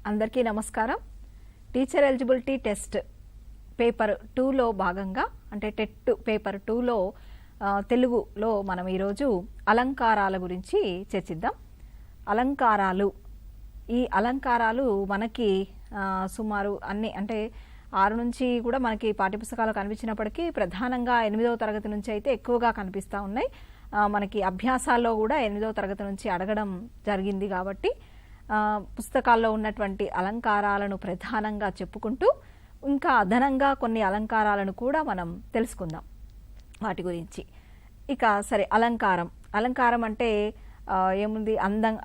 అందరికీ నమస్కారం. Teacher eligibility test paper 2లో భాగంగా అంటే టెట్ పేపర్ 2లో తెలుగులో మనం ఈరోజు అలంకారాల గురించి చర్చిద్దాం. ఈ అలంకారాలు మనకి సుమారు అన్ని అంటే 6 నుంచి కూడా మనకి పాఠ్యపుస్తకాలు కనిపించినప్పటికీ ప్రధానంగా 8వ తరగతి నుంచి అయితే ఎక్కువగా కనిపిస్తూ ఉన్నాయి. మనకి అభ్యాసాల్లో కూడా 8వ తరగతి నుంచి అడగడం జరిగింది కాబట్టి పుస్తకాల్లో ఉన్నటువంటి అలంకారాలను ప్రధానంగా చెప్పుకుంటూ ఇంకా అదనంగా కొన్ని అలంకారాలను కూడా మనం తెలుసుకుందాం వాటి గురించి. ఇక సరే, అలంకారం అంటే ఏముంది,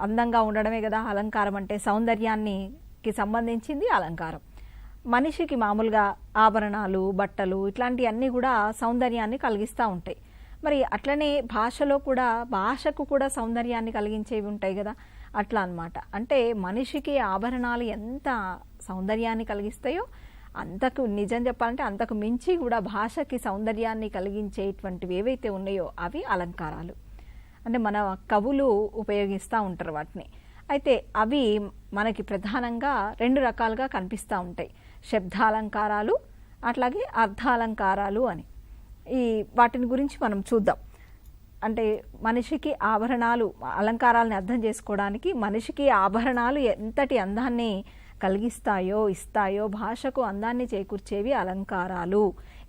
అందంగా ఉండడమే కదా. అలంకారం అంటే సౌందర్యానికి సంబంధించింది అలంకారం. మనిషికి మామూలుగా ఆభరణాలు, బట్టలు ఇట్లాంటివన్నీ కూడా సౌందర్యాన్ని కలిగిస్తూ ఉంటాయి. మరి అట్లనే భాషకు కూడా సౌందర్యాన్ని కలిగించేవి ఉంటాయి కదా. అట్లా అన్నమాట. అంటే మనిషికి ఆభరణాలు ఎంత సౌందర్యాన్ని కలిగిస్తాయో అంతకు, నిజం చెప్పాలంటే అంతకు మించి కూడా భాషకి సౌందర్యాన్ని కలిగించేటువంటివి ఏవైతే ఉన్నాయో అవి అలంకారాలు. అంటే మన కవులు ఉపయోగిస్తూ ఉంటారు వాటిని. అయితే అవి మనకి ప్రధానంగా 2 రకాలుగా కనిపిస్తూ ఉంటాయి. శబ్దాలంకారాలు, అట్లాగే అర్థాలంకారాలు అని. వాటిని గురించి మనం చూద్దాం. అంటే మనిషికి అలంకారాలను అర్థం చేసుకోవడానికి మనిషికి ఆభరణాలు ఎంతటి అందాన్ని ఇస్తాయో భాషకు అందాన్ని చేకూర్చేవి అలంకారాలు.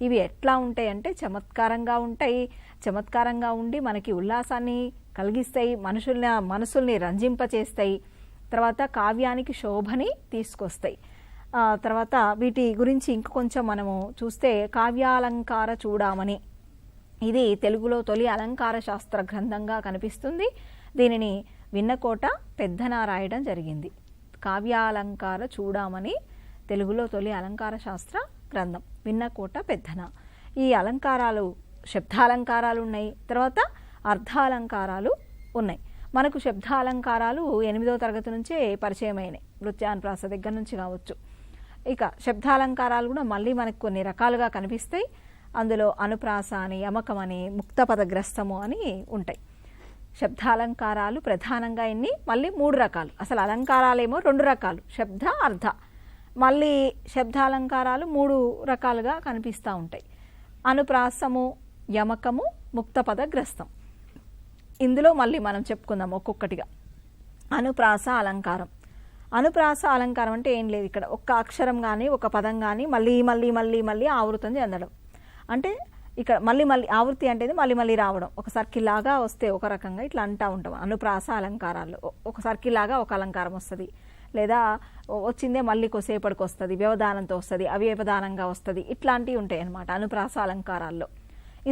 ఇవి ఎట్లా ఉంటాయి అంటే చమత్కారంగా ఉండి మనకి ఉల్లాసాన్ని కలిగిస్తాయి, మనసుల్ని రంజింపచేస్తాయి, తర్వాత కావ్యానికి శోభని తీసుకొస్తాయి. తర్వాత వీటి గురించి ఇంకొంచెం మనము చూస్తే కావ్యాలంకార చూడామణి, ఇది తెలుగులో తొలి అలంకార శాస్త్ర గ్రంథంగా కనిపిస్తుంది. దీనిని విన్నకోట పెద్దన రాయడం జరిగింది. కావ్యాలంకార చూడామని తెలుగులో తొలి అలంకార శాస్త్ర గ్రంథం, విన్నకోట పెద్దన. ఈ అలంకారాలు, శబ్దాలంకారాలు ఉన్నాయి, తర్వాత అర్థాలంకారాలు ఉన్నాయి. మనకు శబ్దాలంకారాలు 8వ తరగతి నుంచే పరిచయం అయినాయి, నృత్యానుప్రాస దగ్గర నుంచి కావచ్చు. ఇక శబ్దాలంకారాలు కూడా మళ్ళీ మనకు కొన్ని రకాలుగా కనిపిస్తాయి. అందులో అనుప్రాస అని, యమకమని, ముక్తపదగ్రస్తము అని ఉంటాయి. శబ్దాలంకారాలు ప్రధానంగా మళ్ళీ 3 రకాలు. అసలు అలంకారాలేమో 2 రకాలు, శబ్ద, అర్థ. మళ్ళీ శబ్దాలంకారాలు 3 రకాలుగా కనిపిస్తూ ఉంటాయి. అనుప్రాసము, యమకము, ముక్తపదగ్రస్తం. ఇందులో మళ్ళీ మనం చెప్పుకుందాం ఒక్కొక్కటిగా. అనుప్రాస అలంకారం అంటే ఏం లేదు, ఇక్కడ ఒక్క అక్షరం కానీ ఒక పదం కానీ మళ్ళీ మళ్ళీ మళ్ళీ మళ్ళీ ఆవృతం చెందడం. అంటే ఇక్కడ మళ్ళీ ఆవృత్తి అంటే మళ్ళీ మళ్ళీ రావడం. ఒక సర్కిల్ లాగా వస్తే ఒక రకంగా ఇట్లా అంటూ ఉంటాం అనుప్రాస అలంకారాల్లో. ఒక సర్కిల్ లాగా ఒక అలంకారం వస్తుంది, లేదా వచ్చిందే మళ్ళీ కొద్దిసేపటికి వస్తుంది, వ్యవధానంతో వస్తుంది, అవ్యవధానంగా వస్తుంది, ఇట్లాంటివి ఉంటాయి అన్నమాట అనుప్రాస అలంకారాల్లో.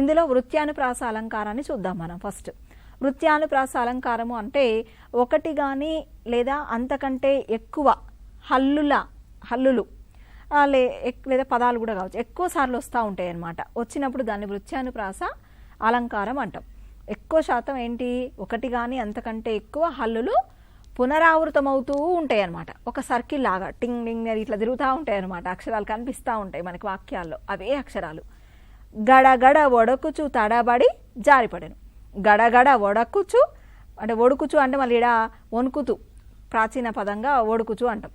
ఇందులో వృత్యానుప్రాస అలంకారాన్ని చూద్దాం మనం ఫస్ట్. వృత్యానుప్రాస అలంకారము అంటే ఒకటి కానీ లేదా అంతకంటే ఎక్కువ హల్లులు లేదా పదాలు కూడా కావచ్చు, ఎక్కువ సార్లు వస్తూ ఉంటాయి అన్నమాట. వచ్చినప్పుడు దాన్ని వృత్యానుప్రాస అలంకారం అంటాం. ఎక్కువ శాతం ఏంటి, ఒకటి కానీ అంతకంటే ఎక్కువ హల్లులు పునరావృతమవుతూ ఉంటాయి అన్నమాట. ఒక సర్కిల్ లాగా టింగ్ టింగ్ ఇట్లా తిరుగుతూ ఉంటాయి అన్నమాట. అక్షరాలు కనిపిస్తూ ఉంటాయి మనకి వాక్యాల్లో, అవే అక్షరాలు. గడగడ ఒడకుచు తడబడి జారిపడెను. గడగడ ఒడకుచు అంటే ఒడుకుచు అంటే మళ్ళీ ఇడ వణుకుతూ, ప్రాచీన పదంగా ఒడుకుచు అంటాం.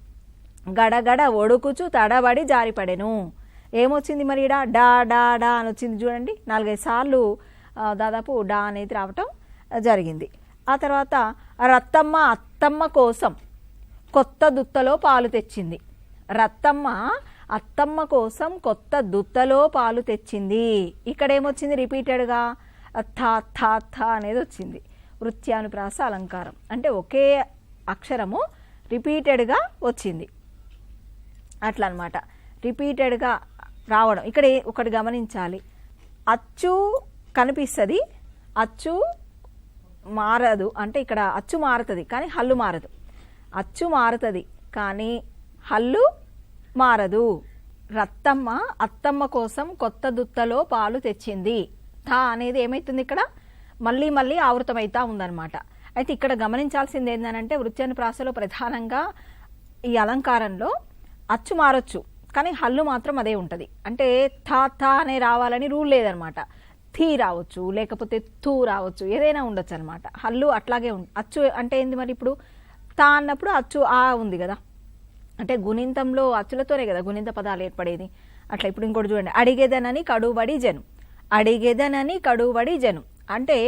గడగడ ఒడుకుచు తడబడి జారిపడెను. ఏమొచ్చింది మరి ఇడ, డా డా డా అని వచ్చింది చూడండి. 4-5 సార్లు దాదాపు డా అనేది రావటం జరిగింది. ఆ తర్వాత అత్తమ్మ కోసం కొత్త దుత్తలో పాలు తెచ్చింది. అత్తమ్మ కోసం కొత్త దుత్తలో పాలు తెచ్చింది. ఇక్కడ ఏమొచ్చింది, రిపీటెడ్గా థ అనేది వచ్చింది. వృత్యానుప్రాస అలంకారం అంటే ఒకే అక్షరము రిపీటెడ్గా వచ్చింది, అట్లా అనమాట. రిపీటెడ్గా రావడం. ఇక్కడ ఒకటి గమనించాలి, అచ్చు కనిపిస్తుంది, అచ్చు మారదు. అంటే ఇక్కడ అచ్చు మారుతుంది కానీ హల్లు మారదు. అచ్చు మారుతుంది కానీ హల్లు మారదు. అత్తమ్మ కోసం కొత్త దుత్తలో పాలు తెచ్చింది. థ అనేది ఏమవుతుంది, ఇక్కడ మళ్ళీ మళ్ళీ ఆవృతమవుతా ఉందన్నమాట. అయితే ఇక్కడ గమనించాల్సింది ఏంటంటే వృత్యానుప్రాసలో ప్రధానంగా ఈ అలంకారంలో అచ్చు మారొచ్చు కానీ హల్లు మాత్రం అదే ఉంటుంది. అంటే థ అనే రావాలని రూల్ లేదనమాట. థీ రావచ్చు, లేకపోతే థూ రావచ్చు, ఏదైనా ఉండొచ్చు అనమాట. హల్లు అట్లాగే అచ్చు అంటే ఏంది మరి, ఇప్పుడు తా అన్నప్పుడు అచ్చు ఆ ఉంది కదా, అంటే గుణింతంలో అచ్చులతోనే కదా గుణింత పదాలు ఏర్పడేది. అట్లా ఇప్పుడు ఇంకోటి చూడండి, అడిగేదనని కడుబడి జను, అడిగేదనని కడుబడి జను అంటే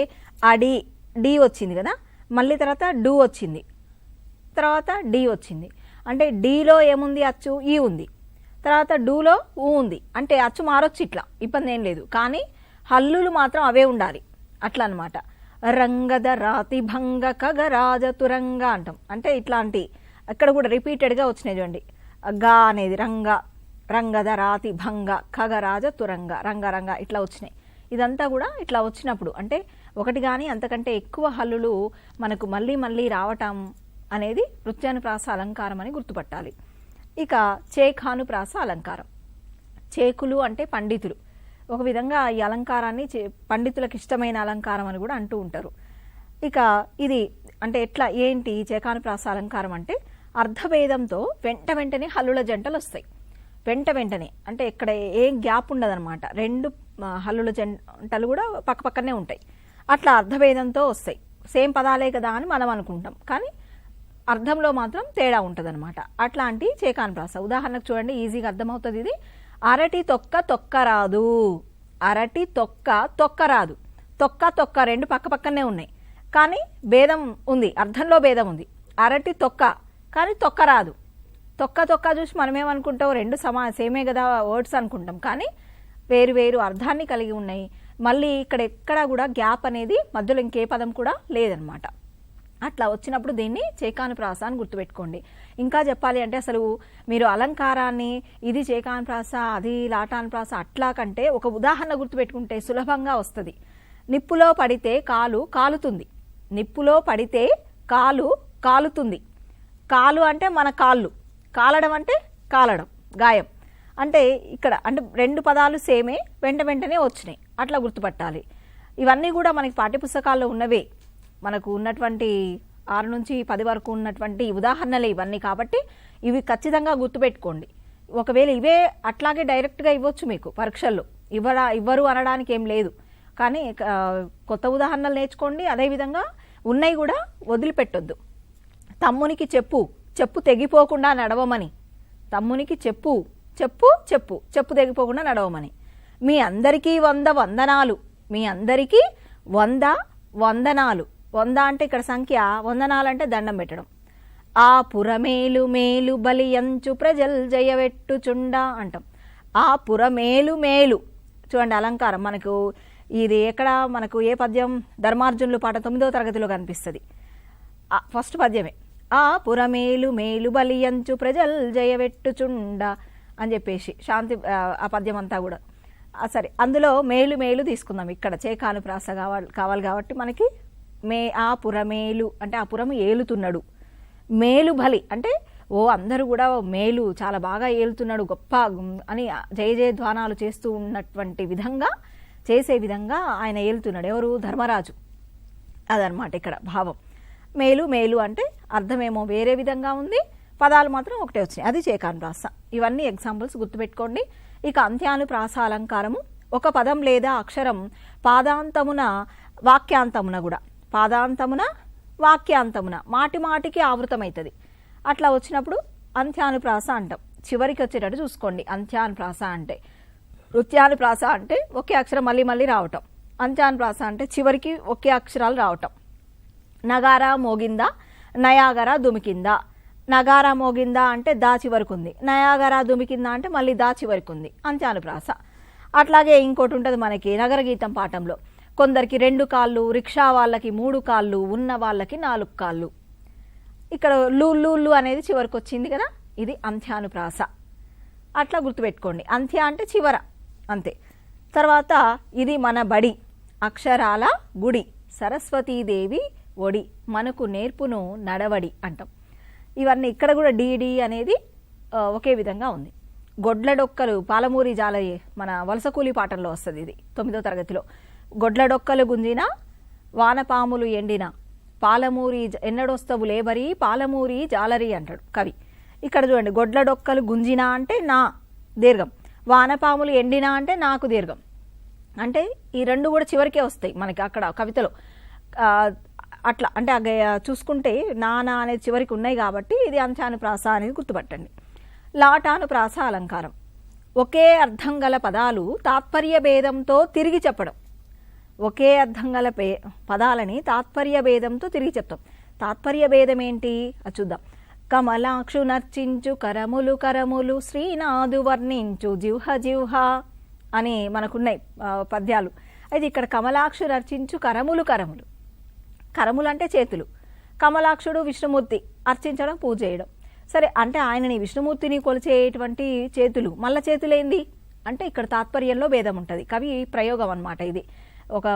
అడి డి వచ్చింది కదా, మళ్ళీ తర్వాత డు వచ్చింది, తర్వాత డి వచ్చింది. అంటే డీలో ఏముంది అచ్చు ఈ ఉంది, తర్వాత డూలో ఊ ఉంది. అంటే అచ్చు మారొచ్చు, ఇట్లా ఇబ్బంది ఏం లేదు, కానీ హల్లులు మాత్రం అవే ఉండాలి అట్లా అనమాట. రంగద రాతి భంగ ఖగరాజ తురంగ అంటాం. అంటే ఇట్లాంటి అక్కడ కూడా రిపీటెడ్గా వచ్చినాయి చూడండి, గా అనేది రంగ, రంగద రాతి భంగ ఖగరాజ తురంగ, రంగ రంగ ఇట్లా వచ్చినాయి. ఇదంతా కూడా ఇట్లా వచ్చినప్పుడు అంటే ఒకటి కానీ అంతకంటే ఎక్కువ హల్లులు మనకు మళ్ళీ మళ్ళీ రావటం అనేది నృత్యానుప్రాస అలంకారం అని గుర్తుపట్టాలి. ఇక చేఖానుప్రాస అలంకారం. చేకులు అంటే పండితులు. ఒక విధంగా ఈ అలంకారాన్ని పండితులకు ఇష్టమైన అలంకారం అని కూడా అంటూ ఉంటారు. ఇక ఇది అంటే ఎట్లా ఏంటి చేఖానుప్రాస అలంకారం అంటే అర్ధభేదంతో వెంటనే హల్లుల జంటలు వస్తాయి. వెంటనే అంటే ఇక్కడ ఏం గ్యాప్ ఉండదన్నమాట, రెండు హల్లుల జంటలు కూడా పక్కపక్కనే ఉంటాయి. అట్లా అర్ధభేదంతో వస్తాయి. సేమ్ పదాలే కదా అని మనం అనుకుంటాం, కానీ అర్థంలో మాత్రం తేడా ఉంటుంది అనమాట. అట్లాంటి చేఖానుప్రాస ఉదాహరణకు చూడండి, ఈజీగా అర్థమవుతుంది ఇది. అరటి తొక్క తొక్కరాదు, అరటి తొక్క తొక్కరాదు. తొక్క రెండు పక్కపక్కనే ఉన్నాయి, కానీ భేదం ఉంది, అర్థంలో భేదం ఉంది. అరటి తొక్క కానీ తొక్కరాదు. తొక్క చూసి మనమేమనుకుంటాం, రెండు సేమే కదా వర్డ్స్ అనుకుంటాం, కానీ వేరు వేరు అర్థాన్ని కలిగి ఉన్నాయి. మళ్ళీ ఇక్కడ ఎక్కడా కూడా గ్యాప్ అనేది మధ్యలో ఇంకే పదం కూడా లేదనమాట. అట్లా వచ్చినప్పుడు దీన్ని చేఖానుప్రాస అని గుర్తుపెట్టుకోండి. ఇంకా చెప్పాలి అంటే అసలు మీరు అలంకారాన్ని ఇది చేఖానుప్రాస అది లాటానుప్రాస అట్లా కంటే ఒక ఉదాహరణ గుర్తుపెట్టుకుంటే సులభంగా వస్తుంది. నిప్పులో పడితే కాలు కాలుతుంది, నిప్పులో పడితే కాలు కాలుతుంది. కాలు అంటే మన కాళ్ళు, కాలడం అంటే కాలడం, గాయం. అంటే ఇక్కడ అంటే రెండు పదాలు సేమే వెంటనే వచ్చినాయి, అట్లా గుర్తుపట్టాలి. ఇవన్నీ కూడా మనకి పాఠ్యపుస్తకాల్లో ఉన్నవే, మనకు ఉన్నటువంటి 6 నుంచి 10 వరకు ఉన్నటువంటి ఉదాహరణలే ఇవన్నీ. కాబట్టి ఇవి ఖచ్చితంగా గుర్తుపెట్టుకోండి. ఒకవేళ ఇవే అట్లాగే డైరెక్ట్గా ఇవ్వచ్చు మీకు పరీక్షల్లో, ఇవ్వరు అనడానికి ఏం లేదు, కానీ కొత్త ఉదాహరణలు నేర్చుకోండి. అదేవిధంగా ఉన్నాయి కూడా వదిలిపెట్టొద్దు. తమ్మునికి చెప్పు, చెప్పు తెగిపోకుండా నడవమని. తమ్మునికి చెప్పు, చెప్పు చెప్పు చెప్పు తెగిపోకుండా నడవమని. మీ అందరికీ 100 వందనాలు, మీ అందరికీ 100 వందనాలు. 100 అంటే ఇక్కడ సంఖ్య, వందనాలు అంటే దండం పెట్టడం. ఆ పురమేలు మేలు బలియంచు ప్రజల్ జయవెట్టుచుండ అంటాం. ఆ పురమేలు మేలు చూడండి అలంకారం. మనకు ఇది ఎక్కడ మనకు ఏ పద్యం, ధర్మార్జునులు పాట 9వ తరగతిలో కనిపిస్తుంది. ఫస్ట్ పద్యమే, ఆ పురమేలు మేలు బలియంచు ప్రజల్ జయవెట్టుచుండ అని చెప్పేసి శాంతి ఆ పద్యం అంతా కూడా. సరే, అందులో మేలు మేలు తీసుకుందాం. ఇక్కడ చేఖానుప్రాస కావాలి కాబట్టి మనకి ఆ పురమేలు అంటే ఆ పురము ఏలుతున్నాడు. మేలు బలి అంటే అందరూ కూడా మేలు చాలా బాగా ఏలుతున్నాడు గొప్ప అని జయ జయధ్వానాలు చేస్తూ ఉన్నటువంటి విధంగా చేసే విధంగా ఆయన ఏలుతున్నాడు. ఎవరు? ధర్మరాజు. అదనమాట ఇక్కడ భావం. మేలు మేలు అంటే అర్థమేమో వేరే విధంగా ఉంది, పదాలు మాత్రం ఒకటే వచ్చినాయి, అది చేఖానుప్రాస. ఇవన్నీ ఎగ్జాంపుల్స్ గుర్తుపెట్టుకోండి. ఇక అంత్యానుప్రాస అలంకారము. ఒక పదం లేదా అక్షరం పాదాంతమున వాక్యాంతమున కూడా, పాదాంతమున వాక్యాంతమున మాటి మాటికి ఆవృతమవుతుంది. అట్లా వచ్చినప్పుడు అంత్యానుప్రాస అంటాం. చివరికి వచ్చేటట్టు చూసుకోండి అంత్యానుప్రాస అంటే. నృత్యానుప్రాస అంటే ఒకే అక్షరం మళ్ళీ మళ్ళీ రావటం. అంత్యానుప్రాస అంటే చివరికి ఒకే అక్షరాలు రావటం. నగారా మోగిందా, నయాగరా దుమికిందా. నగారా మోగిందా అంటే దా చివరికి ఉంది, నయాగరా దుమికిందా అంటే మళ్ళీ దా చివరికి ఉంది, అంత్యానుప్రాస. అట్లాగే ఇంకోటి ఉంటుంది మనకి నగర గీతం పాఠంలో, కొందరికి 2 కాళ్ళు, రిక్షా వాళ్ళకి 3 కాళ్ళు, ఉన్న వాళ్ళకి 4 కాళ్ళు. ఇక్కడ లూళ్ళు అనేది చివరికి వచ్చింది కదా, ఇది అంత్యానుప్రాస. అట్లా గుర్తుపెట్టుకోండి. అంత్య అంటే చివర అంతే. తర్వాత ఇది మన బడి, అక్షరాల గుడి, సరస్వతీదేవి ఒడి, మనకు నేర్పును నడవడి అంటాం. ఇవన్నీ ఇక్కడ కూడా డి అనేది ఒకే విధంగా ఉంది. గొడ్లడొక్కలు పాలమూరి జాలయ్యే మన వలసకూలి పాఠంలో వస్తుంది ఇది 9వ తరగతిలో. గొడ్లడొక్కలు గుంజిన వానపాములు ఎండిన పాలమూరి ఎన్నడొస్తవు లేబరి పాలమూరి జాలరి అంటాడు కవి. ఇక్కడ చూడండి, గొడ్లడొక్కలు గుంజిన అంటే నా దీర్ఘం, వానపాములు ఎండిన అంటే నాకు దీర్ఘం. అంటే ఈ రెండు కూడా చివరికే వస్తాయి మనకి అక్కడ కవితలో. అట్లా అంటే చూసుకుంటే నానా అనేది చివరికి ఉన్నాయి కాబట్టి ఇది అంత్యానుప్రాస అనేది గుర్తుపట్టండి. లాటానుప్రాస అలంకారం, ఒకే అర్థం గల పదాలు తాత్పర్య భేదంతో తిరిగి చెప్పడం. ఒకే అర్థం గల పదాలని తాత్పర్య భేదంతో తిరిగి చెప్తాం. తాత్పర్య భేదం ఏంటి అది చూద్దాం. కమలాక్షు నర్చించు కరములు కరములు, శ్రీనాథు వర్ణించు జిహ్వ జిహ్వ అని మనకున్నాయి పద్యాలు. అయితే ఇక్కడ కమలాక్షు నర్చించు కరములు కరములు, కరములు అంటే చేతులు. కమలాక్షుడు విష్ణుమూర్తి, అర్చించడం పూజ చేయడం. సరే, అంటే ఆయనని విష్ణుమూర్తిని కొలిచేటువంటి చేతులు, మళ్ళా చేతులేంది అంటే ఇక్కడ తాత్పర్యంలో భేదం ఉంటుంది. కవి ప్రయోగం అన్నమాట. ఇది ఒక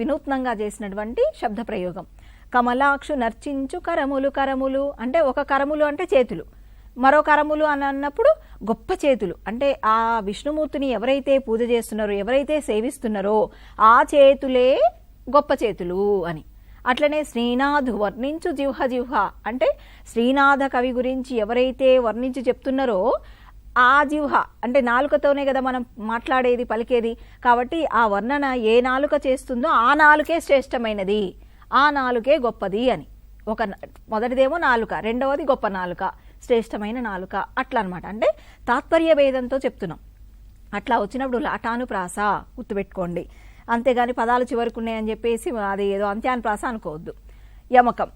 వినూత్నంగా చేసినటువంటి శబ్ద ప్రయోగం. కమలాక్షు నర్చించు కరములు కరములు అంటే ఒక కరములు అంటే చేతులు, మరో కరములు అని అన్నప్పుడు గొప్ప చేతులు. అంటే ఆ విష్ణుమూర్తిని ఎవరైతే పూజ చేస్తున్నారో, ఎవరైతే సేవిస్తున్నారో ఆ చేతులే గొప్ప చేతులు అని. అట్లనే శ్రీనాథు వర్ణించు జిహ్వ జిహ్వ అంటే శ్రీనాథ కవి గురించి ఎవరైతే వర్ణించి చెప్తున్నారో ఆ జిహ్వ అంటే నాలుకతోనే కదా మనం మాట్లాడేది పలికేది. కాబట్టి ఆ వర్ణన ఏ నాలుక చేస్తుందో ఆ నాలుకే శ్రేష్టమైనది, ఆ నాలుకే గొప్పది అని. ఒక మొదటిదేమో నాలుక, రెండవది గొప్ప నాలుక, శ్రేష్టమైన నాలుక, అట్లా అనమాట. అంటే తాత్పర్య భేదంతో చెప్తున్నాం. అట్లా వచ్చినప్పుడు లాటానుప్రాస గుర్తుపెట్టుకోండి. అంతేగాని పదాలు చివరికి ఉన్నాయని చెప్పేసి అది ఏదో అంత్యానుప్రాస అనుకోవద్దు. యమకం,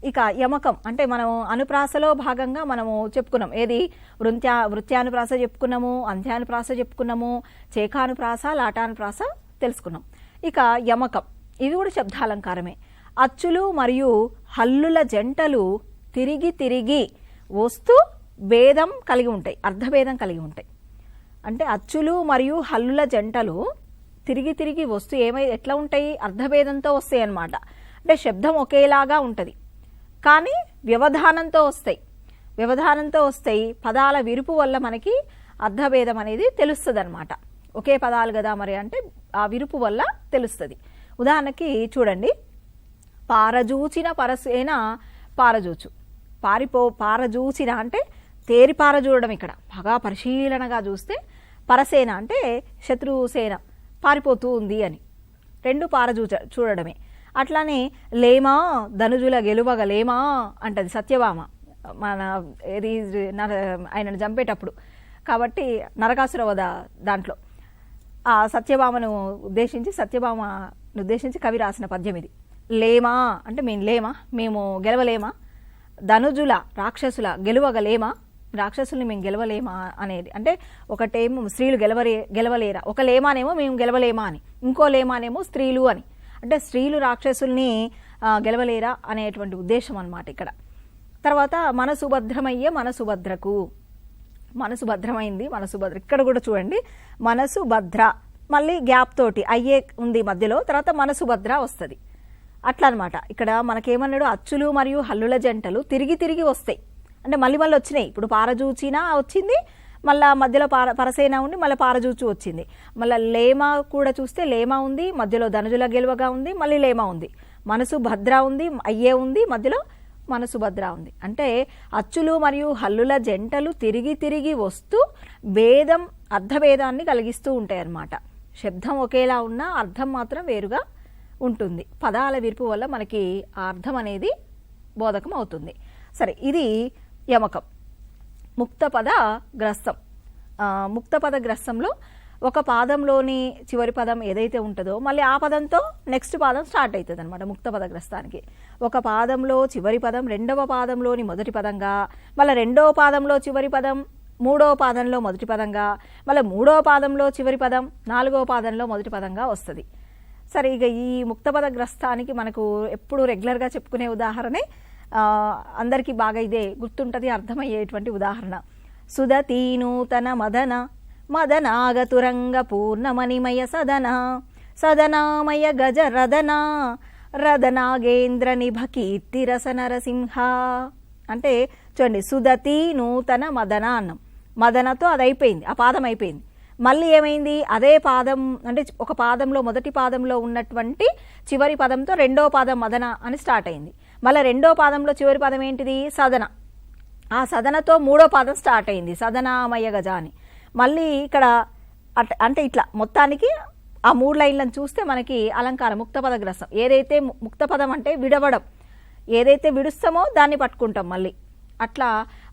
ఇక యమకం అంటే మనం అనుప్రాసలో భాగంగా మనము చెప్పుకున్నాం. ఏది వృత్యానుప్రాస చెప్పుకున్నాము, అంత్యానుప్రాస చెప్పుకున్నాము, చేకానుప్రాస, లాటానుప్రాస తెలుసుకున్నాం. ఇక యమకం, ఇవి కూడా శబ్దాలంకారమే. అచ్చులు మరియు హల్లుల జంటలు తిరిగి తిరిగి వస్తూ భేదం కలిగి ఉంటాయి, అర్ధభేదం కలిగి ఉంటాయి. అంటే అచ్చులు మరియు హల్లుల జంటలు తిరిగి తిరిగి వస్తూ ఎట్లా ఉంటాయి, అర్ధభేదంతో వస్తాయి అన్నమాట. అంటే శబ్దం ఒకేలాగా ఉంటుంది కానీ వ్యవధానంతో వస్తాయి. వ్యవధానంతో వస్తాయి, పదాల విరుపు వల్ల మనకి అర్ధభేదం అనేది తెలుస్తుంది అనమాట. ఒకే పదాలు కదా మరి అంటే ఆ విరుపు వల్ల తెలుస్తుంది. ఉదాహరణకి చూడండి, పారజూచిన పరసేన పారజూచు. పారజూచిన అంటే తేరి పారజూడడం. ఇక్కడ బాగా పరిశీలనగా చూస్తే పరసేన అంటే శత్రుసేన పారిపోతూ ఉంది అని, రెండు చూడడమే. అట్లానే లేమా ధనుజుల గెలువగ లేమా అంటది సత్యభామ మన ఏది ఆయనను చంపేటప్పుడు. కాబట్టి నరకాసుర వధ దాంట్లో ఆ సత్యభామను ఉద్దేశించి కవి రాసిన పద్యం ఇది. లేమా అంటే మేము గెలవలేమా, ధనుజుల రాక్షసుల గెలువగలేమా, రాక్షసుల్ని మేము గెలవలేమా అనేది. అంటే ఒకటేమో స్త్రీలు గెలవలేరా, ఒక లేమానేమో మేము గెలవలేమా అని, ఇంకో లేమానేమో స్త్రీలు అని. అంటే స్త్రీలు రాక్షసుల్ని గెలవలేరా అనేటువంటి ఉద్దేశం అన్నమాట ఇక్కడ. తర్వాత మనసు భద్రమయ్యే మనసు భద్రకు, మనసు భద్రమైంది మనసు భద్ర. ఇక్కడ కూడా చూడండి మనసు భద్ర, మళ్ళీ గ్యాప్ తోటి అయ్యే ఉంది మధ్యలో, తర్వాత మనసు భద్ర వస్తుంది అట్లా అనమాట. ఇక్కడ మనకేమన్నాడు, అచ్చులు మరియు హల్లుల జంటలు తిరిగి తిరిగి వస్తాయి అంటే మళ్ళీ వచ్చినాయి. ఇప్పుడు పారజూచినా వచ్చింది, మళ్ళా మధ్యలో పరసేన ఉండి మళ్ళీ పారజూచు వచ్చింది. మళ్ళీ లేమా కూడా చూస్తే లేమా ఉంది, మధ్యలో ధనుజుల గెలువగా ఉంది, మళ్ళీ లేమా ఉంది. మనసు భద్ర ఉంది, అయ్యే ఉంది, మధ్యలో మనసు భద్ర ఉంది. అంటే అచ్చులు మరియు హల్లుల జంటలు తిరిగి తిరిగి వస్తూ భేదం అర్ధభేదాన్ని కలిగిస్తూ ఉంటాయి అన్నమాట. శబ్దం ఒకేలా ఉన్నా అర్థం మాత్రం వేరుగా ఉంటుంది. పదాల విరుపు వల్ల మనకి ఆ అర్థం అనేది బోధకం అవుతుంది. సరే, ఇది యమకం. ముక్తపద గ్రస్తం. ముక్తపద గ్రస్తంలో ఒక పాదంలోని చివరి పదం ఏదైతే ఉంటుందో మళ్ళీ ఆ పదంతో నెక్స్ట్ పాదం స్టార్ట్ అవుతుంది అనమాట. ముక్తపద గ్రస్తానికి ఒక పాదంలో చివరి పదం రెండవ పాదంలోని మొదటి పదంగా, మళ్ళీ రెండవ పాదంలో చివరి పదం మూడవ పాదంలో మొదటి పదంగా, మళ్ళీ మూడవ పాదంలో చివరి పదం నాలుగవ పాదంలో మొదటి పదంగా వస్తుంది. సరే, ఇక ఈ ముక్తపద గ్రస్తానికి మనకు ఎప్పుడు రెగ్యులర్గా చెప్పుకునే ఉదాహరణే, అందరికీ బాగా ఇదే గుర్తుంటుంది, అర్థమయ్యేటువంటి ఉదాహరణ. సుదతీ నూతన మదన మదనాగతురంగ పూర్ణమణిమయ సదన సదనామయ గజ రదన రదనాగేంద్ర నిభ కీర్తి రస నరసింహ. అంటే చూడండి, సుదతి నూతన మదన అన్నం, మదనతో అది అయిపోయింది, ఆ పాదం అయిపోయింది. మళ్ళీ ఏమైంది, అదే పాదం అంటే ఒక పాదంలో మొదటి పాదంలో ఉన్నటువంటి చివరి పదంతో రెండో పాదం మదన అని స్టార్ట్ అయింది. మళ్ళీ రెండో పాదంలో చివరి పదం ఏంటిది, సదన. ఆ సదనతో మూడో పాదం స్టార్ట్ అయింది, సదనామయ గజ అని. మళ్ళీ ఇక్కడ అంటే ఇట్లా మొత్తానికి ఆ 3 లైన్లను చూస్తే మనకి అలంకారం ముక్తపదగ్రస్తం. ఏదైతే ముక్తపదం అంటే విడవడం, ఏదైతే విడుస్తామో దాన్ని పట్టుకుంటాం మళ్ళీ. అట్లా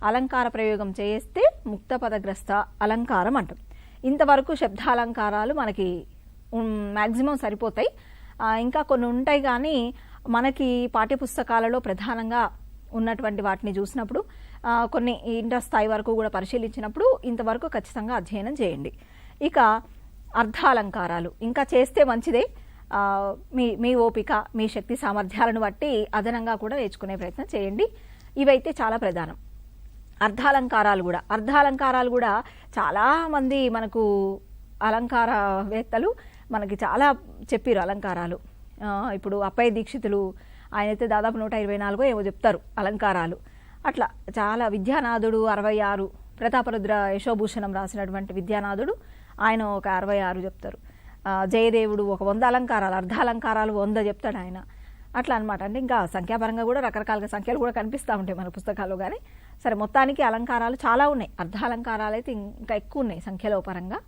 అలంకార ప్రయోగం చేస్తే ముక్తపదగ్రస్త అలంకారం అంటాం. ఇంతవరకు శబ్దాలంకారాలు మనకి మ్యాక్సిమం సరిపోతాయి. ఇంకా కొన్ని ఉంటాయి, కానీ మనకి పాఠ్యపుస్తకాలలో ప్రధానంగా ఉన్నటువంటి వాటిని చూసినప్పుడు కొన్ని ఇంటర్ స్థాయి వరకు కూడా పరిశీలించినప్పుడు ఇంతవరకు ఖచ్చితంగా అధ్యయనం చేయండి. ఇక అర్థాలంకారాలు ఇంకా చేస్తే మంచిదే. మీ ఓపిక, మీ శక్తి సామర్థ్యాలను బట్టి అదనంగా కూడా నేర్చుకునే ప్రయత్నం చేయండి. ఇవైతే చాలా ప్రధానం. అర్థాలంకారాలు కూడా చాలామంది మనకు అలంకారవేత్తలు మనకి చాలా చెప్పారు అలంకారాలు. ఇప్పుడు అప్పయ్య దీక్షితులు ఆయనైతే దాదాపు 124 ఏమో చెప్తారు అలంకారాలు. అట్లా చాలా విద్యానాథుడు 66, ప్రతాపరుద్ర యశోభూషణం రాసినటువంటి విద్యానాథుడు ఆయన ఒక 66 చెప్తారు. జయదేవుడు ఒక 100 అలంకారాలు, అర్ధాలంకారాలు 100 చెప్తాడు ఆయన. అట్లా అనమాట. అంటే ఇంకా సంఖ్యాపరంగా కూడా రకరకాల సంఖ్యలు కూడా కనిపిస్తూ ఉంటాయి మన పుస్తకాల్లో. కానీ సరే, మొత్తానికి అలంకారాలు చాలా ఉన్నాయి. అర్ధాలంకారాలు అయితే ఇంకా ఎక్కువ ఉన్నాయి సంఖ్యలో పరంగా.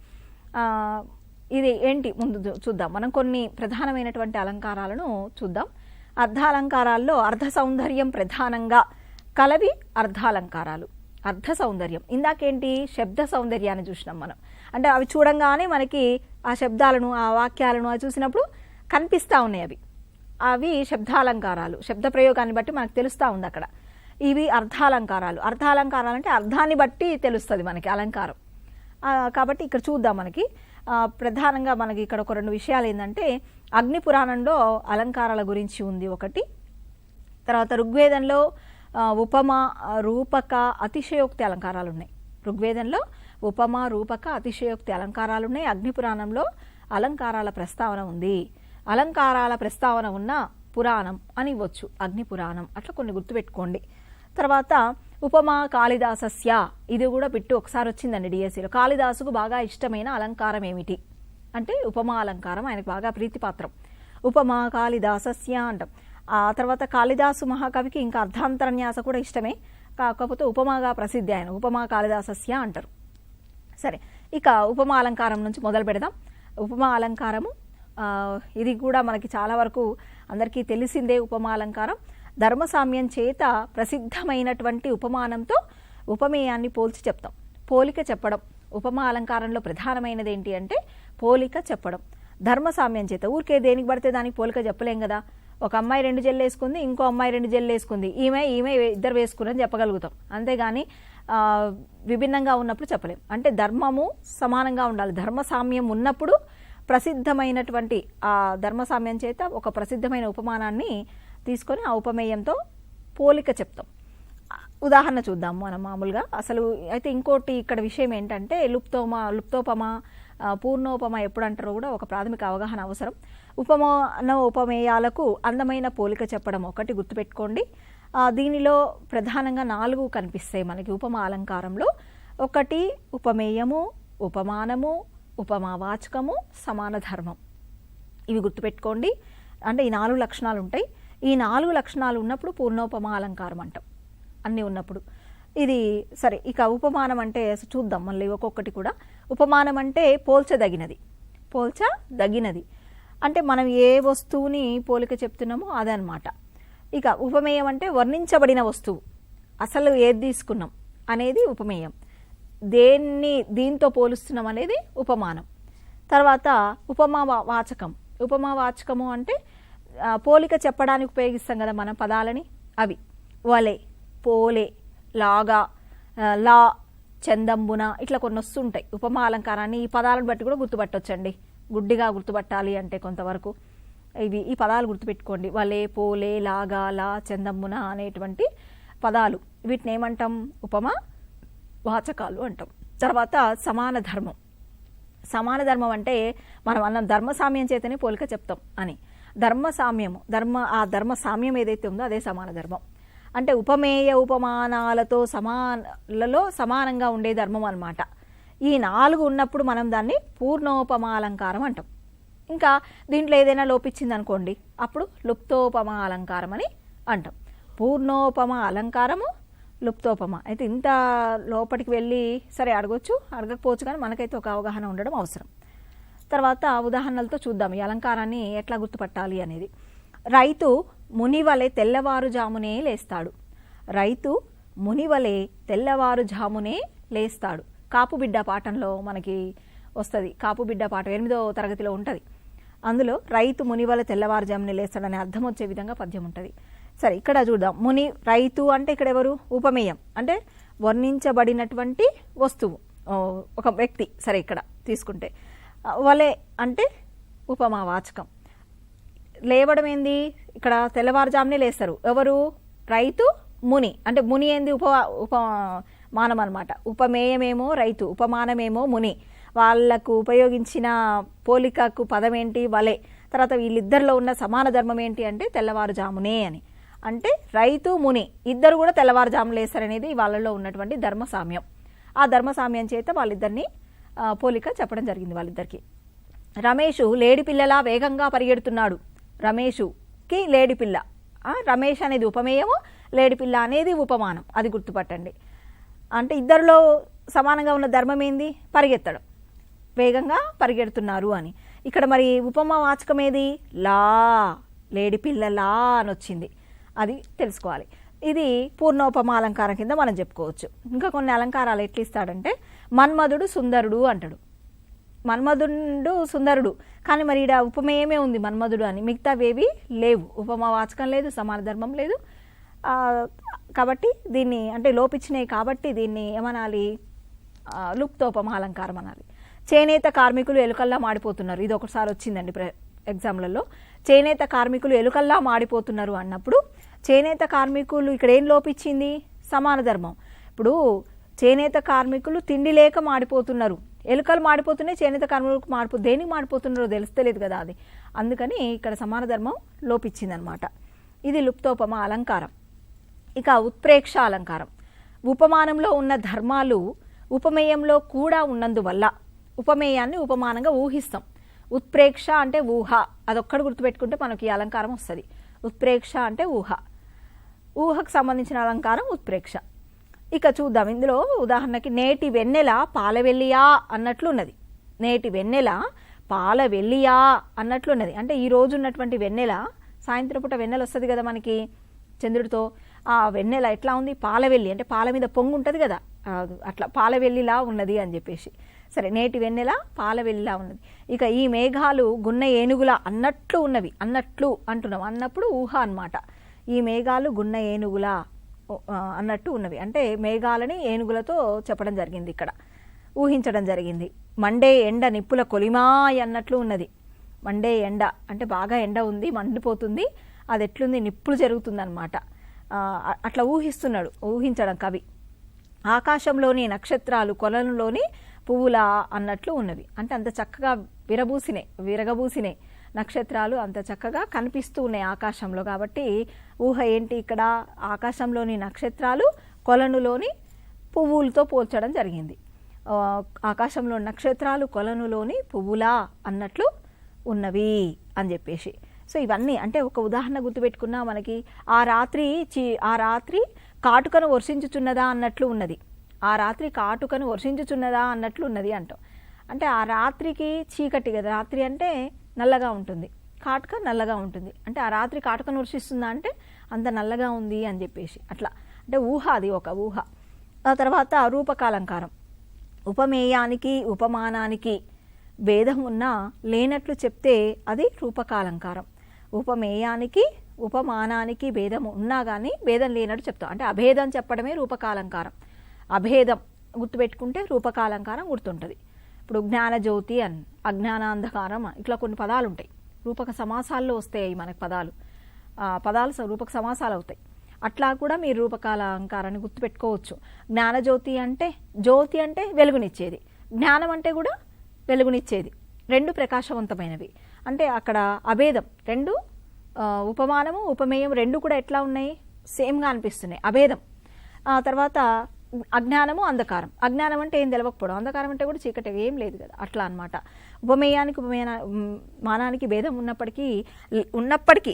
ఇది ఏంటి ముందు చూద్దాం. మనం కొన్ని ప్రధానమైనటువంటి అలంకారాలను చూద్దాం. అర్ధాలంకారాల్లో అర్ధ సౌందర్యం ప్రధానంగా కలవి అర్ధాలంకారాలు. అర్ధ సౌందర్యం ఇందాకేంటి, శబ్ద సౌందర్యాన్ని చూసినాం మనం. అంటే అవి చూడంగానే మనకి ఆ శబ్దాలను, ఆ వాక్యాలను అవి చూసినప్పుడు కనిపిస్తూ ఉన్నాయి. అవి శబ్దాలంకారాలు. శబ్ద ప్రయోగాన్ని బట్టి మనకు తెలుస్తూ ఉంది అక్కడ. ఇవి అర్ధాలంకారాలు. అర్ధాలంకారాలు అంటే అర్థాన్ని బట్టి తెలుస్తుంది మనకి అలంకారం. కాబట్టి ఇక్కడ చూద్దాం. మనకి ప్రధానంగా మనకి ఇక్కడ ఒక 2 విషయాలు ఏంటంటే, అగ్ని పురాణంలో అలంకారాల గురించి ఉంది ఒకటి. తర్వాత ఋగ్వేదంలో ఉపమ, రూపక, అతిశయోక్తి అలంకారాలు ఉన్నాయి. ఋగ్వేదంలో ఉపమ, రూపక, అతిశయోక్తి అలంకారాలు ఉన్నాయి. అగ్ని పురాణంలో అలంకారాల ప్రస్తావన ఉంది. అలంకారాల ప్రస్తావన ఉన్న పురాణం అని ఇవ్వచ్చు అగ్ని పురాణం. అట్లా కొన్ని గుర్తుపెట్టుకోండి. తర్వాత ఉపమా కాళిదాసస్య, ఇది కూడా బిట్టు ఒకసారి వచ్చిందండి డిఎస్సిలో. కాళిదాసుకు బాగా ఇష్టమైన అలంకారం ఏమిటి అంటే ఉపమా అలంకారం. ఆయనకు బాగా ప్రీతిపాత్రం. ఉపమా కాళిదాసస్య అంటాం. ఆ తర్వాత కాళిదాసు మహాకవికి ఇంకా అర్ధాంతరన్యాస కూడా ఇష్టమే, కాకపోతే ఉపమాగా ప్రసిద్ధి ఆయన. ఉపమా కాళిదాసస్య అంటారు. సరే, ఇక ఉపమా అలంకారం నుంచి మొదలు పెడదాం. ఉపమా అలంకారము ఇది కూడా మనకి చాలా వరకు అందరికీ తెలిసిందే. ఉపమా అలంకారం ధర్మసామ్యం చేత ప్రసిద్ధమైనటువంటి ఉపమానంతో ఉపమేయాన్ని పోల్చి చెప్తాం. పోలిక చెప్పడం ఉపమా అలంకారంలో ప్రధానమైనది ఏంటి అంటే పోలిక చెప్పడం. ధర్మసామ్యం చేత ఊరికే దేనికి పడితే దానికి పోలిక చెప్పలేం కదా. ఒక అమ్మాయి 2 జెల్లు వేసుకుంది, ఇంకో అమ్మాయి 2 జెల్లు వేసుకుంది, ఈమె ఇద్దరు వేసుకున్నారని చెప్పగలుగుతాం. అంతేగాని విభిన్నంగా ఉన్నప్పుడు చెప్పలేం. అంటే ధర్మము సమానంగా ఉండాలి. ధర్మసామ్యం ఉన్నప్పుడు ప్రసిద్ధమైనటువంటి ఆ ధర్మసామ్యం చేత ఒక ప్రసిద్ధమైన ఉపమానాన్ని తీసుకొని ఆ ఉపమేయంతో పోలిక చెప్తాం. ఉదాహరణ చూద్దాం మనం మామూలుగా. అసలు అయితే ఇంకోటి ఇక్కడ విషయం ఏంటంటే లుప్తోపమ, పూర్ణోపమ ఎప్పుడు అంటారో కూడా ఒక ప్రాథమిక అవగాహన అవసరం. ఉపమాన ఉపమేయాలకు అందమైన పోలిక చెప్పడం ఒకటి గుర్తుపెట్టుకోండి. దీనిలో ప్రధానంగా 4 కనిపిస్తాయి మనకి ఉపమా అలంకారంలో. ఒకటి ఉపమేయము, ఉపమానము, ఉపమావాచకము, సమాన ధర్మం. ఇవి గుర్తుపెట్టుకోండి. అంటే ఈ 4 లక్షణాలు ఉంటాయి. ఈ 4 లక్షణాలు ఉన్నప్పుడు పూర్ణోపమా అలంకారం అంటాం, అన్నీ ఉన్నప్పుడు. ఇది సరే. ఇక ఉపమానం అంటే చూద్దాం మళ్ళీ ఒక్కొక్కటి కూడా. ఉపమానం అంటే పోల్చదగినది. పోల్చదగినది అంటే మనం ఏ వస్తువుని పోలిక చెప్తున్నామో అదనమాట. ఇక ఉపమేయం అంటే వర్ణించబడిన వస్తువు, అసలు ఏది తీసుకున్నాం అనేది ఉపమేయం. దీంతో పోలుస్తున్నాం అనేది ఉపమానం. తర్వాత ఉపమావాచకం. ఉపమావాచకము అంటే పోలిక చెప్పడానికి ఉపయోగిస్తాం కదా మనం పదాలని. అవి వలె, పోలే, లాగా, లా, చందంబున ఇట్లా కొన్ని వస్తుంటాయి. ఉపమా అలంకారాన్ని ఈ పదాలను బట్టి కూడా గుర్తుపట్టొచ్చండి. గుడ్డిగా గుర్తుపట్టాలి అంటే కొంతవరకు ఈ పదాలు గుర్తుపెట్టుకోండి. వలే, పోలే, లాగా, లా, చందంబున అనేటువంటి పదాలు. వీటిని ఏమంటాం? ఉపమా వాచకాలు అంటాం. తర్వాత సమాన ధర్మం. సమాన ధర్మం అంటే మనం అన్నం ధర్మసామ్యం చేతనే పోలిక చెప్తాం అని. ధర్మసామ్యము, ఆ ధర్మసామ్యం ఏదైతే ఉందో అదే సమాన ధర్మం. అంటే ఉపమేయ ఉపమానాలతో సమానంగా ఉండే ధర్మం అన్నమాట. ఈ 4 ఉన్నప్పుడు మనం దాన్ని పూర్ణోపమా అలంకారం అంటాం. ఇంకా దీంట్లో ఏదైనా లోపించింది అనుకోండి, అప్పుడు లుప్తోపమా అలంకారం అని అంటాం. పూర్ణోపమా అలంకారము, లుప్తోపమ. అయితే ఇంత లోపలికి వెళ్ళి సరే అడగొచ్చు, అడగకపోవచ్చు, కానీ మనకైతే ఒక అవగాహన ఉండడం అవసరం. తర్వాత ఉదాహరణలతో చూద్దాం ఈ అలంకారాన్ని ఎట్లా గుర్తుపట్టాలి అనేది. రైతు మునివలే తెల్లవారుజామునే లేస్తాడు. రైతు మునివలే తెల్లవారుజామునే లేస్తాడు. కాపుబిడ్డ పాఠంలో మనకి వస్తుంది. కాపుబిడ్డ పాఠం 8వ తరగతిలో ఉంటుంది. అందులో రైతు మునివలే తెల్లవారుజామునే లేస్తాడనే అర్థం వచ్చే విధంగా పద్యం ఉంటుంది. సరే, ఇక్కడ చూద్దాం. రైతు అంటే ఇక్కడ ఎవరు? ఉపమేయం, అంటే వర్ణించబడినటువంటి వస్తువు, ఒక వ్యక్తి. సరే, ఇక్కడ తీసుకుంటే వలే అంటే ఉపమావాచకం. లేవడం ఏంది? ఇక్కడ తెల్లవారుజామునే లేస్తారు. ఎవరు? రైతు, ముని. అంటే ముని ఏంది? ఉపమానం అనమాట. ఉపమేయమేమో రైతు, ఉపమానమేమో ముని. వాళ్లకు ఉపయోగించిన పోలికకు పదం ఏంటి? వలే. తర్వాత వీళ్ళిద్దరిలో ఉన్న సమాన ధర్మం ఏంటి అంటే తెల్లవారుజామునే అని. అంటే రైతు, ముని ఇద్దరు కూడా తెల్లవారుజాము లేస్తారనేది వాళ్ళలో ఉన్నటువంటి ధర్మసామ్యం. ఆ ధర్మసామ్యం చేత వాళ్ళిద్దరిని పోలిక చెప్పడం జరిగింది వాళ్ళిద్దరికి. రమేషు లేడిపిల్లలా వేగంగా పరిగెడుతున్నాడు. రమేషుకి లేడిపిల్ల. రమేష్ అనేది ఉపమేయము, లేడిపిల్ల అనేది ఉపమానం. అది గుర్తుపట్టండి. అంటే ఇద్దరిలో సమానంగా ఉన్న ధర్మం ఏంది? పరిగెత్తడం. వేగంగా పరిగెడుతున్నారు అని. ఇక్కడ మరి ఉపమావాచకం ఏది? లా, లేడిపిల్లలా అని వచ్చింది. అది తెలుసుకోవాలి. ఇది పూర్ణోపమ అలంకారం కింద మనం చెప్పుకోవచ్చు. ఇంకా కొన్ని అలంకారాలు ఎట్లా ఇస్తాడంటే మన్మధుడు సుందరుడు అంటాడు. మన్మధుడు సుందరుడు, కానీ మరి ఈడ ఉపమేయమే ఉంది మన్మధుడు అని, మిగతావేవి లేవు. ఉపమావాచకం లేదు, సమాన ధర్మం లేదు. కాబట్టి దీన్ని అంటే లోపించినాయి కాబట్టి దీన్ని ఏమనాలి? లుప్తోపమ అలంకారం అనాలి. చేనేత కార్మికులు ఎలుకల్లా మాడిపోతున్నారు. ఇది ఒకసారి వచ్చిందండి ఎగ్జామ్లలో. చేనేత కార్మికులు ఎలుకల్లా మాడిపోతున్నారు అన్నప్పుడు చేనేత కార్మికులు ఇక్కడ ఏం లోపించింది? సమాన ధర్మం. ఇప్పుడు చేనేత కార్మికులు తిండి లేక మాడిపోతున్నారు, ఎలుకలు మాడిపోతున్నాయి, చేనేత కార్మికులకు దేనికి మాడిపోతున్నారో తెలుస్తలేదు కదా అది. అందుకని ఇక్కడ సమాన ధర్మం లోపించిందనమాట. ఇది లుప్తోపమ అలంకారం. ఇక ఉత్ప్రేక్ష అలంకారం. ఉపమానంలో ఉన్న ధర్మాలు ఉపమేయంలో కూడా ఉన్నందువల్ల ఉపమేయాన్ని ఉపమానంగా ఊహిస్తాం. ఉత్ప్రేక్ష అంటే ఊహ. అదొక్కడు గుర్తుపెట్టుకుంటే మనకి ఈ అలంకారం వస్తుంది. ఉత్ప్రేక్ష అంటే ఊహ. ఊహకు సంబంధించిన అలంకారం ఉత్ప్రేక్ష. ఇక చూద్దాం. ఇందులో ఉదాహరణకి నేటి వెన్నెల పాలవెల్లియా అన్నట్లు ఉన్నది. నేటి వెన్నెల పాలవెల్లియా అన్నట్లు ఉన్నది. అంటే ఈ రోజు ఉన్నటువంటి వెన్నెల, సాయంత్రం పూట వెన్నెల వస్తుంది కదా మనకి చంద్రుడితో. ఆ వెన్నెల ఎట్లా ఉంది? పాలవెల్లి, అంటే పాల మీద పొంగు ఉంటుంది కదా, అట్లా పాలవెల్లిలా ఉన్నది అని చెప్పేసి. సరే, నేటి వెన్నెల పాలవెల్లిలా ఉన్నది. ఇక ఈ మేఘాలు గున్న ఏనుగులా అన్నట్లు ఉన్నవి. అన్నట్లు అంటున్నాం, అన్నప్పుడు ఊహ అన్నమాట. ఈ మేఘాలు గున్న ఏనుగులా అన్నట్టు ఉన్నవి. అంటే మేఘాలని ఏనుగులతో చెప్పడం జరిగింది, ఇక్కడ ఊహించడం జరిగింది. మండే ఎండ నిప్పుల కొలిమాయ్ అన్నట్లు ఉన్నది. మండే ఎండ అంటే బాగా ఎండ ఉంది, మండిపోతుంది, అది ఎట్లుంది? నిప్పులు జరుగుతుందన్నమాట. అట్లా ఊహిస్తున్నాడు, ఊహించడం కవి. ఆకాశంలోని నక్షత్రాలు కొలనులోని పువ్వులా అన్నట్లు ఉన్నవి. అంటే అంత చక్కగా విరగబూసినాయి నక్షత్రాలు, అంత చక్కగా కనిపిస్తూ ఉన్నాయి ఆకాశంలో. కాబట్టి ఊహ ఏంటి ఇక్కడ? ఆకాశంలోని నక్షత్రాలు కొలనులోని పువ్వులతో పోల్చడం జరిగింది. ఆకాశంలో నక్షత్రాలు కొలనులోని పువ్వులా అన్నట్లు ఉన్నవి అని చెప్పేసి. సో ఇవన్నీ అంటే ఒక ఉదాహరణ గుర్తుపెట్టుకున్నా మనకి ఆ రాత్రి కాటుకను వర్షించుచున్నదా అన్నట్లు ఉన్నది. ఆ రాత్రి కాటుకను వర్షించుచున్నదా అన్నట్లు ఉన్నది అంటాం. అంటే ఆ రాత్రికి చీకటి కదా, రాత్రి అంటే నల్లగా ఉంటుంది, కాటుక నల్లగా ఉంటుంది. అంటే ఆ రాత్రి కాటుకను వర్షిస్తుందా అంటే అంత నల్లగా ఉంది అని చెప్పేసి అట్లా. అంటే ఊహ, అది ఒక ఊహ. ఆ తర్వాత రూపకాలంకారం. ఉపమేయానికి ఉపమానానికి భేదం ఉన్నా లేనట్లు చెప్తే అది రూపకాలంకారం. ఉపమేయానికి ఉపమానానికి భేదం ఉన్నా కానీ భేదం లేనట్టు చెప్తాం. అంటే అభేదం చెప్పడమే రూపకాలంకారం. అభేదం గుర్తుపెట్టుకుంటే రూపకాలంకారం గుర్తుంటుంది. ఇప్పుడు జ్ఞానజ్యోతి అని, అజ్ఞానాంధకారం, ఇట్లా కొన్ని పదాలు ఉంటాయి. రూపక సమాసాల్లో వస్తాయి మనకు పదాలు. పదాలు రూపక సమాసాలు అవుతాయి. అట్లా కూడా మీరు రూపకాలంకారాన్ని గుర్తుపెట్టుకోవచ్చు. జ్ఞానజ్యోతి అంటే, జ్యోతి అంటే వెలుగునిచ్చేది, జ్ఞానం అంటే కూడా వెలుగునిచ్చేది, రెండు ప్రకాశవంతమైనవి. అంటే అక్కడ అభేదం, రెండు ఉపమానము ఉపమేయం రెండు కూడా ఎట్లా ఉన్నాయి? సేమ్గా అనిపిస్తున్నాయి, అభేదం. తర్వాత అజ్ఞానము అంధకారం. అజ్ఞానం అంటే ఏం తెలవకపోవడం, అంధకారం అంటే కూడా చీకటి, ఏం లేదు కదా, అట్లా అనమాట. ఉపమేయానికి ఉపమానానికి భేదం ఉన్నప్పటికీ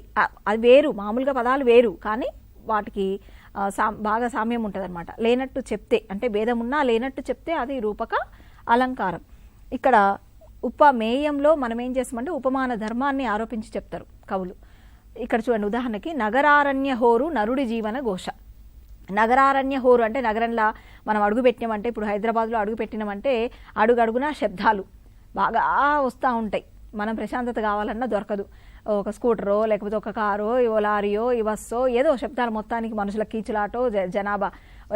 అది వేరు, మామూలుగా పదాలు వేరు, కానీ వాటికి బాగా సామ్యం ఉంటుంది అనమాట. లేనట్టు చెప్తే, అంటే భేదం ఉన్నా లేనట్టు చెప్తే అది రూపక అలంకారం. ఇక్కడ ఉపమేయంలో మనం ఏం చేస్తామంటే ఉపమాన ధర్మాన్ని ఆరోపించి చెప్తారు కవులు. ఇక్కడ చూడండి, ఉదాహరణకి నగరారణ్య హోరు నరుడి జీవన ఘోష. నగరారణ్య హోరు అంటే నగరంలో మనం అడుగు పెట్టినామంటే, ఇప్పుడు హైదరాబాద్లో అడుగు పెట్టినామంటే అడుగడుగునా శబ్దాలు బాగా వస్తూ ఉంటాయి. మనం ప్రశాంతత కావాలన్నా దొరకదు. ఒక స్కూటరో లేకపోతే ఒక కారో ఓ లారీయో ఈ బస్సో ఏదో శబ్దాలు, మొత్తానికి మనుషుల కీచులాటో జనాభా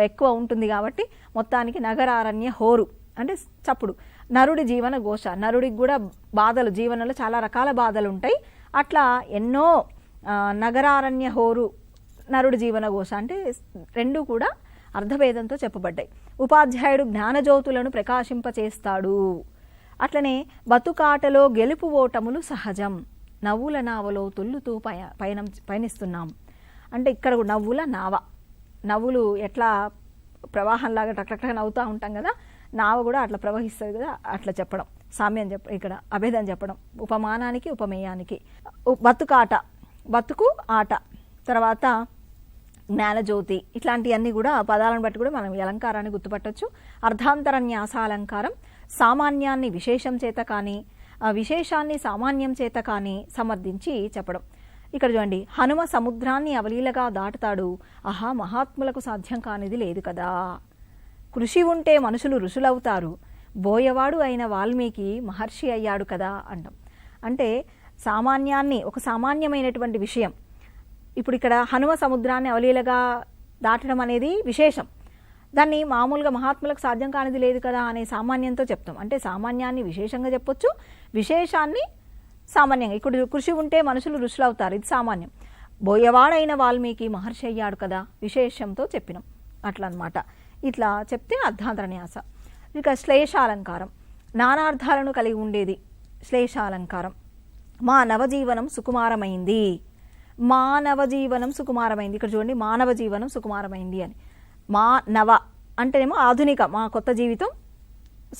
ఎక్కువ ఉంటుంది కాబట్టి మొత్తానికి నగరారణ్య హోరు అంటే చప్పుడు. నరుడి జీవన ఘోష, నరుడికి కూడా బాధలు, జీవనంలో చాలా రకాల బాధలు ఉంటాయి. అట్లా ఎన్నో నగరారణ్య హోరు నరుడి జీవన ఘోష అంటే రెండు కూడా అర్ధభేదంతో చెప్పబడ్డాయి. ఉపాధ్యాయుడు జ్ఞానజ్యోతులను ప్రకాశింపచేస్తాడు. అట్లనే బతుకాటలో గెలుపు ఓటములు సహజం, నవ్వుల నావలో తుల్లుతూ పయనిస్తున్నాం అంటే ఇక్కడ నవ్వుల నావ, నవ్వులు ఎట్లా ప్రవాహంలాగా టక్టక్టగా నవ్వుతూ ఉంటాం కదా, నావ కూడా అట్లా ప్రవహిస్తుంది కదా, అట్లా చెప్పడం సామ్యం ఇక్కడ అభేదం చెప్పడం ఉపమానానికి ఉపమేయానికి. బతుకాట, బతుకు ఆట, తర్వాత జ్ఞానజ్యోతి, ఇట్లాంటివన్నీ కూడా పదాలను బట్టి కూడా మనం ఈ అలంకారాన్ని గుర్తుపట్టవచ్చు. అర్ధాంతర న్యాసాలంకారం సామాన్యాన్ని విశేషం చేత కానీ విశేషాన్ని సామాన్యం చేత కానీ సమర్థించి చెప్పడం. ఇక్కడ చూడండి, హనుమ సముద్రాన్ని అవలీలగా దాటుతాడు, ఆహా మహాత్ములకు సాధ్యం కానిది లేదు కదా. కృషి ఉంటే మనుషులు ఋషులవుతారు, బోయవాడు అయిన వాల్మీకి మహర్షి అయ్యాడు కదా అంటాం. అంటే సామాన్యాన్ని, ఒక సామాన్యమైనటువంటి విషయం, ఇప్పుడు ఇక్కడ హనుమ సముద్రాన్ని అవలీలగా దాటడం అనేది విశేషం, దాన్ని మామూలుగా మహాత్ములకు సాధ్యం కానిది లేదు కదా అనే సామాన్యంతో చెప్తాం. అంటే సామాన్యాన్ని విశేషంగా చెప్పొచ్చు, విశేషాన్ని సామాన్యంగా. ఇప్పుడు కృషి ఉంటే మనుషులు ఋషులు అవుతారు, ఇది సామాన్యం. బోయవాడైన వాల్మీకి మహర్షి అయ్యాడు కదా విశేషంతో చెప్పినాం అట్లా అనమాట. ఇట్లా చెప్తే అర్ధాంతర న్యాస. ఇక శ్లేషాలంకారం నానార్థాలను కలిగి ఉండేది శ్లేషాలంకారం. మా నవజీవనం సుకుమారమైంది, మానవ జీవనం సుకుమారమైంది. ఇక్కడ చూడండి, మానవ జీవనం సుకుమారమైంది అని. మా నవ అంటేనేమో ఆధునిక, మా కొత్త జీవితం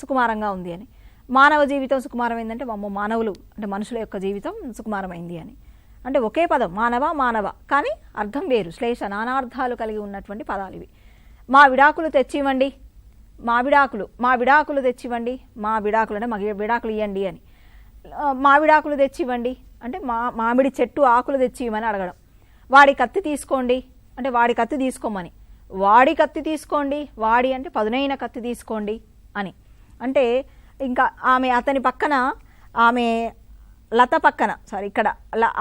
సుకుమారంగా ఉంది అని. మానవ జీవితం సుకుమారమైందంటే మానవులు అంటే మనుషుల యొక్క జీవితం సుకుమారమైంది అని. అంటే ఒకే పదం మానవ మానవ, కానీ అర్థం వేరు. శ్లేష నానార్థాలు కలిగి ఉన్నటువంటి పదాలు ఇవి. మా విడాకులు తెచ్చివ్వండి, మా విడాకులు తెచ్చివ్వండి, మా విడాకులు అంటే మా విడాకులు ఇవ్వండి అని. మా విడాకులు తెచ్చివ్వండి అంటే మామిడి చెట్టు ఆకులు తెచ్చి ఇవ్వమని అడగడం. వాడి కత్తి తీసుకోండి అంటే వాడి కత్తి తీసుకోమని. వాడి కత్తి తీసుకోండి, వాడి అంటే పదునైన కత్తి తీసుకోండి అని. అంటే ఇంకా అతని పక్కన ఆమె లత పక్కన ఇక్కడ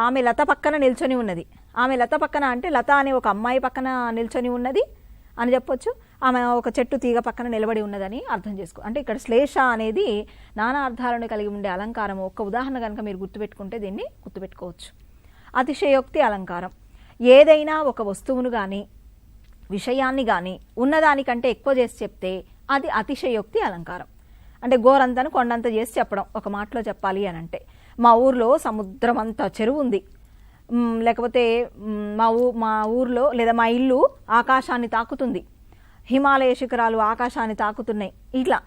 ఆమె లత పక్కన నిల్చొని ఉన్నది. ఆమె లత పక్కన అంటే లత అనే ఒక అమ్మాయి పక్కన నిల్చొని ఉన్నది అని చెప్పొచ్చు. ఆమె ఒక చెట్టు తీగ పక్కన నిలబడి ఉన్నదని అర్థం చేసుకో. అంటే ఇక్కడ శ్లేష అనేది నానా అర్థాలను కలిగి ఉండే అలంకారం. ఒక్క ఉదాహరణ కనుక మీరు గుర్తుపెట్టుకుంటే దీన్ని గుర్తుపెట్టుకోవచ్చు. అతిశయోక్తి అలంకారం ఏదైనా ఒక వస్తువును కానీ విషయాన్ని కానీ ఉన్నదానికంటే ఎక్కువ చేసి చెప్తే అది అతిశయోక్తి అలంకారం. అంటే గోరంతను కొండంత చేసి చెప్పడం ఒక మాటలో చెప్పాలి అని అంటే. మా ఊర్లో సముద్రం అంత చెరువు ఉంది, లేకపోతే మా ఊర్లో లేదా మా ఇల్లు ఆకాశాన్ని తాకుతుంది, హిమాలయ శిఖరాలు ఆకాశాన్ని తాకుతున్నాయి ఇట్లా,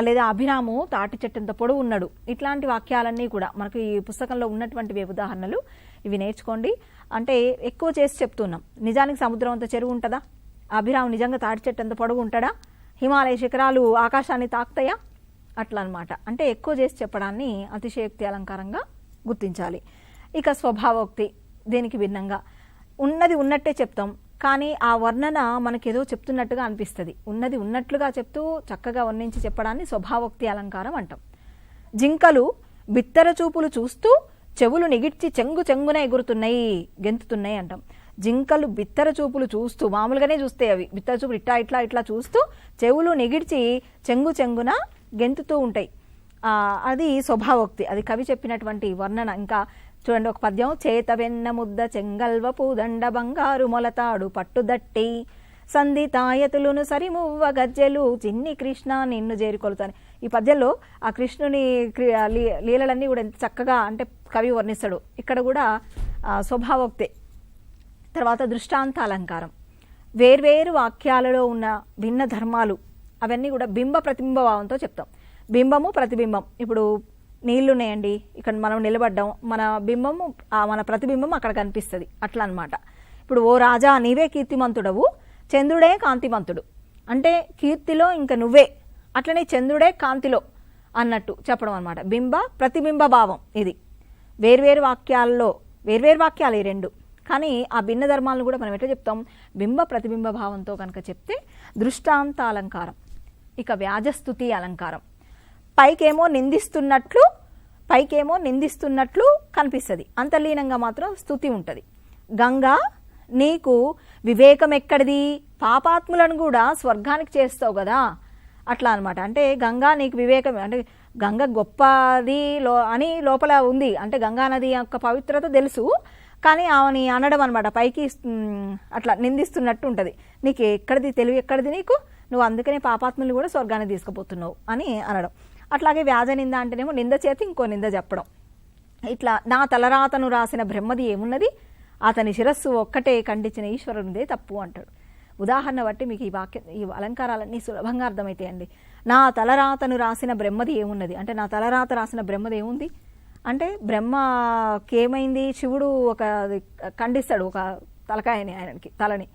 లేదా అభిరాము తాటి చెట్టంత పొడవు ఉన్నాడు. ఇట్లాంటి వాక్యాలన్నీ కూడా మనకు ఈ పుస్తకంలో ఉన్నటువంటివి ఉదాహరణలు. ఇవి నేర్చుకోండి. అంటే ఎక్కువ చేసి చెప్తున్నాం. నిజానికి సముద్రం అంత చెరువు ఉంటుందా? అభిరాము నిజంగా తాటి చెట్టు అంత పొడవు ఉంటాడా? హిమాలయ శిఖరాలు ఆకాశాన్ని తాకుతాయా? అట్లా అనమాట. అంటే ఎక్కువ చేసి చెప్పడాన్ని అతిశయోక్తి అలంకారంగా గుర్తించాలి. ఇక స్వభావోక్తి దీనికి భిన్నంగా ఉన్నది ఉన్నట్టే చెప్తాం, కానీ ఆ వర్ణన మనకేదో చెప్తున్నట్టుగా అనిపిస్తుంది. ఉన్నది ఉన్నట్లుగా చెప్తూ చక్కగా వర్ణించి చెప్పడాన్ని స్వభావోక్తి అలంకారం అంటాం. జింకలు బిత్తర చూపులు చూస్తూ చెవులు నిగిడ్చి చెంగున ఎగురుతున్నాయి, గెంతుతున్నాయి అంటాం. జింకలు బిత్తర చూపులు చూస్తూ, మామూలుగానే చూస్తాయి అవి, బిత్తర చూపులు ఇట్లా చూస్తూ చెవులు నిగిడ్చి చెంగున గెంతుతూ ఉంటాయి. అది స్వభావోక్తి, అది కవి చెప్పినటువంటి వర్ణన. ఇంకా చూడండి ఒక పద్యం, చేత వెన్న ముద్ద చెంగల్వపు దండ బంగారు మొలతాడు పట్టుదట్టి సంధితాయతులును సరిమువ్వ గజ్జెలు చిన్ని కృష్ణ నిన్ను చేరుకొలుతాను. ఈ పద్యంలో ఆ కృష్ణుని లీలలన్నీ కూడా ఎంత చక్కగా అంటే కవి వర్ణిస్తాడు. ఇక్కడ కూడా స్వభావోక్తే. తర్వాత దృష్టాంత అలంకారం వేర్వేరు వాక్యాలలో ఉన్న భిన్న ధర్మాలు అవన్నీ కూడా బింబ ప్రతిబింబ భావంతో చెప్తాం. బింబము ప్రతిబింబం. ఇప్పుడు నీళ్లున్నాయండి, ఇక్కడ మనం నిలబడ్డాం, మన బింబము మన ప్రతిబింబం అక్కడ కనిపిస్తుంది అట్లా అనమాట. ఇప్పుడు ఓ రాజా నీవే కీర్తిమంతుడవు, చంద్రుడే కాంతిమంతుడు అంటే కీర్తిలో ఇంకా నువ్వే, అట్లనే చంద్రుడే కాంతిలో అన్నట్టు చెప్పడం అనమాట. బింబ ప్రతిబింబ భావం. ఇది వేర్వేరు వాక్యాలు ఈ రెండు. కానీ ఆ భిన్న ధర్మాలను కూడా మనం ఎట్లా చెప్తాం? బింబ ప్రతిబింబ భావంతో కనుక చెప్తే దృష్టాంత అలంకారం. ఇక వ్యాజస్తుతి అలంకారం. పైకేమో నిందిస్తున్నట్లు కనిపిస్తుంది, అంతర్లీనంగా మాత్రం స్తుతి ఉంటుంది. గంగా నీకు వివేకం ఎక్కడిది? పాపాత్ములను కూడా స్వర్గానికి చేస్తావు కదా, అట్లా అనమాట. అంటే గంగా నీకు వివేకం, అంటే గంగ గొప్పది అని లోపల ఉంది. అంటే గంగా నది యొక్క పవిత్రత తెలుసు, కానీ ఆమెని అనడం అనమాట, పైకి అట్లా నిందిస్తున్నట్టు ఉంటుంది. నీకు ఎక్కడిది తెలివి, ఎక్కడిది నీకు, నువ్వు అందుకనే పాపాత్ములు కూడా స్వర్గాన్ని తీసుకుపోతున్నావు అని అనడం. అట్లాగే వ్యాజ నింద అంటేనేమో నింద చేతి ఇంకో నింద చెప్పడం. ఇట్లా నా తలరాతను రాసిన బ్రహ్మది ఏమున్నది, అతని శిరస్సు ఒక్కటే ఖండించిన ఈశ్వరునిదే తప్పు అంటాడు. ఉదాహరణ బట్టి మీకు ఈ అలంకారాలన్నీ సులభంగా అర్థమవుతాయండి. నా తలరాతను రాసిన బ్రహ్మది ఏమున్నది అంటే, నా తలరాత రాసిన బ్రహ్మది ఏముంది అంటే, బ్రహ్మకేమైంది, శివుడు ఖండిస్తాడు ఒక తలకాయని, ఆయనకి తలని.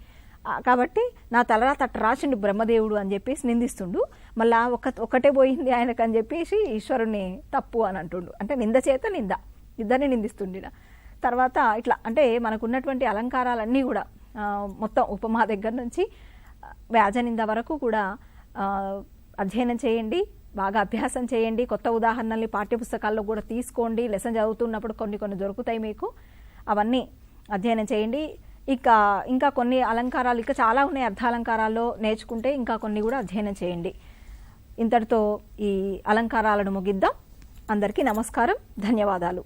కాబట్టి నా తలరాత అట్ట రాసిండు బ్రహ్మదేవుడు అని చెప్పేసి నిందిస్తుండు. మళ్ళా ఒక్కటే పోయింది ఆయనకు అని చెప్పేసి ఈశ్వరుని తప్పు అని అంటుండు. అంటే నింద చేత నింద, ఇద్దరిని నిందిస్తుండిన. తర్వాత ఇట్లా అంటే మనకు ఉన్నటువంటి అలంకారాలన్నీ కూడా మొత్తం ఉపమా దగ్గర నుంచి వ్యాజనింద వరకు కూడా అధ్యయనం చేయండి, బాగా అభ్యాసం చేయండి. కొత్త ఉదాహరణల్ని పాఠ్యపుస్తకాల్లో కూడా తీసుకోండి. లెసన్ చదువుతున్నప్పుడు కొన్ని దొరుకుతాయి మీకు, అవన్నీ అధ్యయనం చేయండి. ఇంకా కొన్ని అలంకారాలు ఇంకా చాలా ఉన్నాయి, అర్థాలంకారాల్లో నేర్చుకుంటే ఇంకా కొన్ని కూడా అధ్యయనం చేయండి. ఇంతటితో ఈ అలంకారాలను ముగిద్దాం. అందరికీ నమస్కారం, ధన్యవాదాలు.